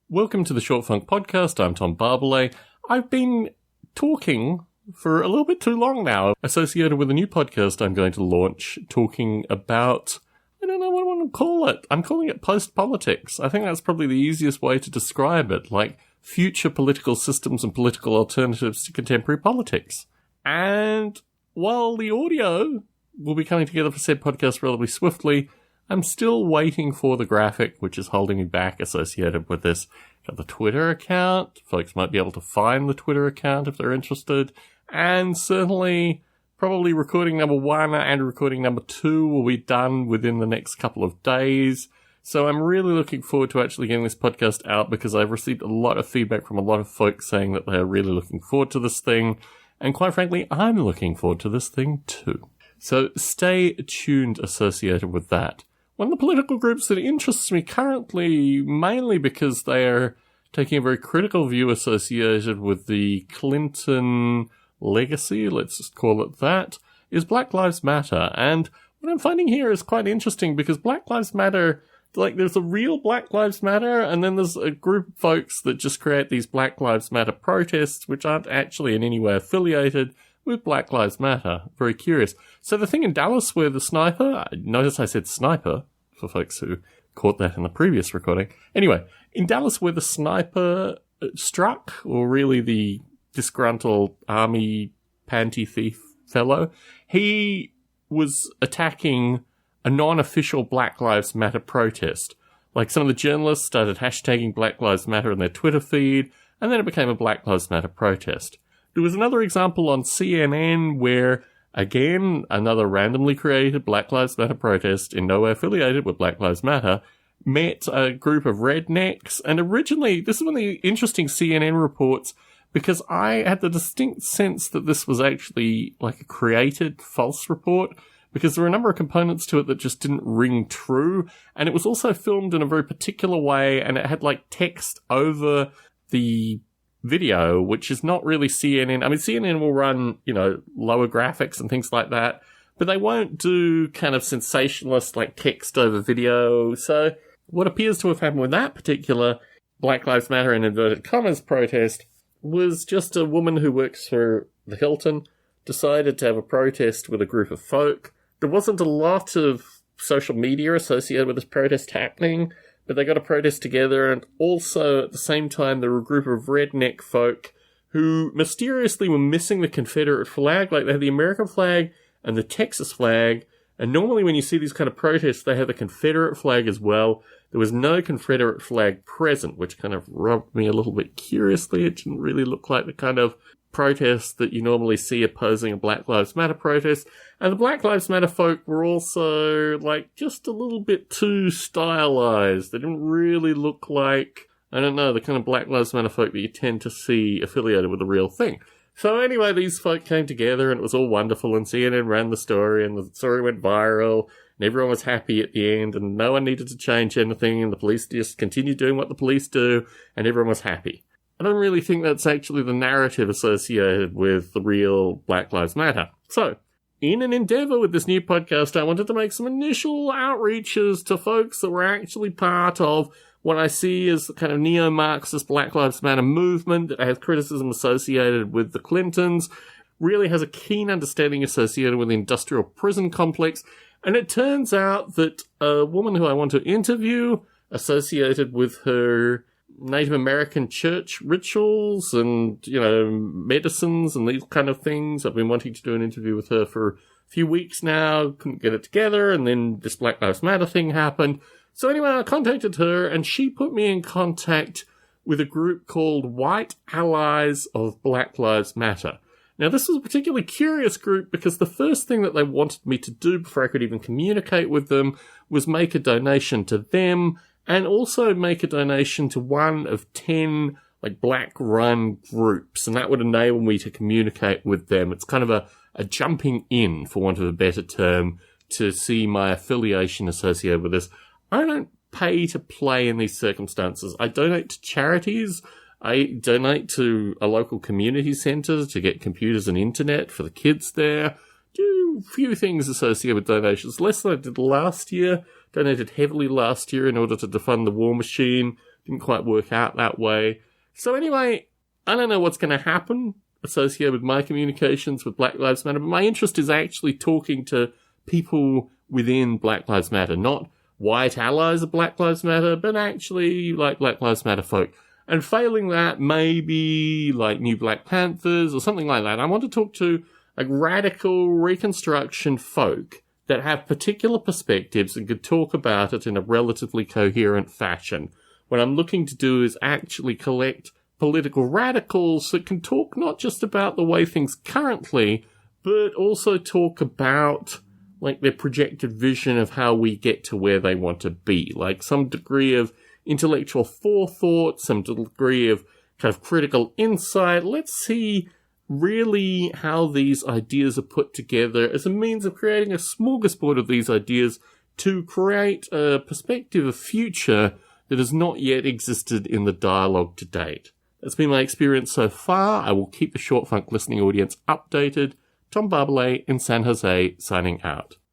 Welcome to the Short Funk Podcast. I'm Tom Barbalet. I've been talking for a little bit too long now, associated with a new podcast I'm going to launch, talking about, I don't know what I want to call it. I'm calling it post-politics. I think that's probably the easiest way to describe it, like future political systems and political alternatives to contemporary politics. And while the audio will be coming together for said podcast relatively swiftly, I'm still waiting for the graphic, which is holding me back associated with this. Got the Twitter account. Folks might be able to find the Twitter account if they're interested. And certainly, probably recording number 1 and recording number 2 will be done within the next couple of days. So I'm really looking forward to actually getting this podcast out because I've received a lot of feedback from a lot of folks saying that they're really looking forward to this thing. And quite frankly, I'm looking forward to this thing too. So stay tuned associated with that. One of the political groups that interests me currently, mainly because they are taking a very critical view associated with the Clinton legacy, let's just call it that, is Black Lives Matter. And what I'm finding here is quite interesting because Black Lives Matter, like there's a real Black Lives Matter, and then there's a group of folks that just create these Black Lives Matter protests, which aren't actually in any way affiliated with Black Lives Matter. Very curious. So the thing in Dallas where the sniper, notice I said sniper, for folks who caught that in the previous recording. Anyway, in Dallas where the sniper struck, or really the disgruntled army panty thief fellow, he was attacking a non-official Black Lives Matter protest. Like some of the journalists started hashtagging Black Lives Matter in their Twitter feed, and then it became a Black Lives Matter protest. There was another example on CNN where, again, another randomly created Black Lives Matter protest, in no way affiliated with Black Lives Matter, met a group of rednecks. And originally, this is one of the interesting CNN reports, because I had the distinct sense that this was actually like a created false report, because there were a number of components to it that just didn't ring true. And it was also filmed in a very particular way, and it had like text over the video, which is not really CNN. I mean, CNN will run, lower graphics and things like that, but they won't do kind of sensationalist, like text over video. So what appears to have happened with that particular Black Lives Matter in inverted commas protest was just a woman who works for the Hilton decided to have a protest with a group of folk. There wasn't a lot of social media associated with this protest happening, but they got a protest together, and also at the same time there were a group of redneck folk who mysteriously were missing the Confederate flag. Like they had the American flag and the Texas flag, and normally when you see these kind of protests they have the Confederate flag as well. There was no Confederate flag present, which kind of rubbed me a little bit curiously. It didn't really look like the kind of protest that you normally see opposing a Black Lives Matter protest. And the Black Lives Matter folk were also, just a little bit too stylized. They didn't really look like, I don't know, the kind of Black Lives Matter folk that you tend to see affiliated with the real thing. So anyway, these folk came together and it was all wonderful, and CNN ran the story, and the story went viral, and everyone was happy at the end, and no one needed to change anything, and the police just continued doing what the police do, and everyone was happy. I don't really think that's actually the narrative associated with the real Black Lives Matter. So, in an endeavor with this new podcast, I wanted to make some initial outreaches to folks that were actually part of what I see as the kind of neo-Marxist Black Lives Matter movement that has criticism associated with the Clintons, really has a keen understanding associated with the industrial prison complex. And it turns out that a woman who I want to interview, associated with her Native American church rituals and, medicines and these kind of things. I've been wanting to do an interview with her for a few weeks now, couldn't get it together, and then this Black Lives Matter thing happened. So anyway, I contacted her, and she put me in contact with a group called White Allies of Black Lives Matter. Now, this was a particularly curious group because the first thing that they wanted me to do before I could even communicate with them was make a donation to them, and also make a donation to one of 10 black-run groups, and that would enable me to communicate with them. It's kind of a jumping in, for want of a better term, to see my affiliation associated with this. I don't pay to play in these circumstances. I donate to charities. I donate to a local community centre to get computers and internet for the kids there. Do a few things associated with donations. Less than I did last year. Donated heavily last year in order to defund the war machine. didn't quite work out that way. So anyway, I don't know what's going to happen associated with my communications with Black Lives Matter, but my interest is actually talking to people within Black Lives Matter, not white allies of Black Lives Matter, but actually like Black Lives Matter folk. And failing that, maybe like New Black Panthers or something like that. I want to talk to like radical Reconstruction folk that have particular perspectives and could talk about it in a relatively coherent fashion. What I'm looking to do is actually collect political radicals that can talk not just about the way things currently, but also talk about like their projected vision of how we get to where they want to be, like some degree of intellectual forethought, some degree of kind of critical insight. Let's see really how these ideas are put together as a means of creating a smorgasbord of these ideas to create a perspective of future that has not yet existed in the dialogue to date. That's been my experience so far. I will keep the Short Funk listening audience updated. Tom Barbalet in San Jose, signing out.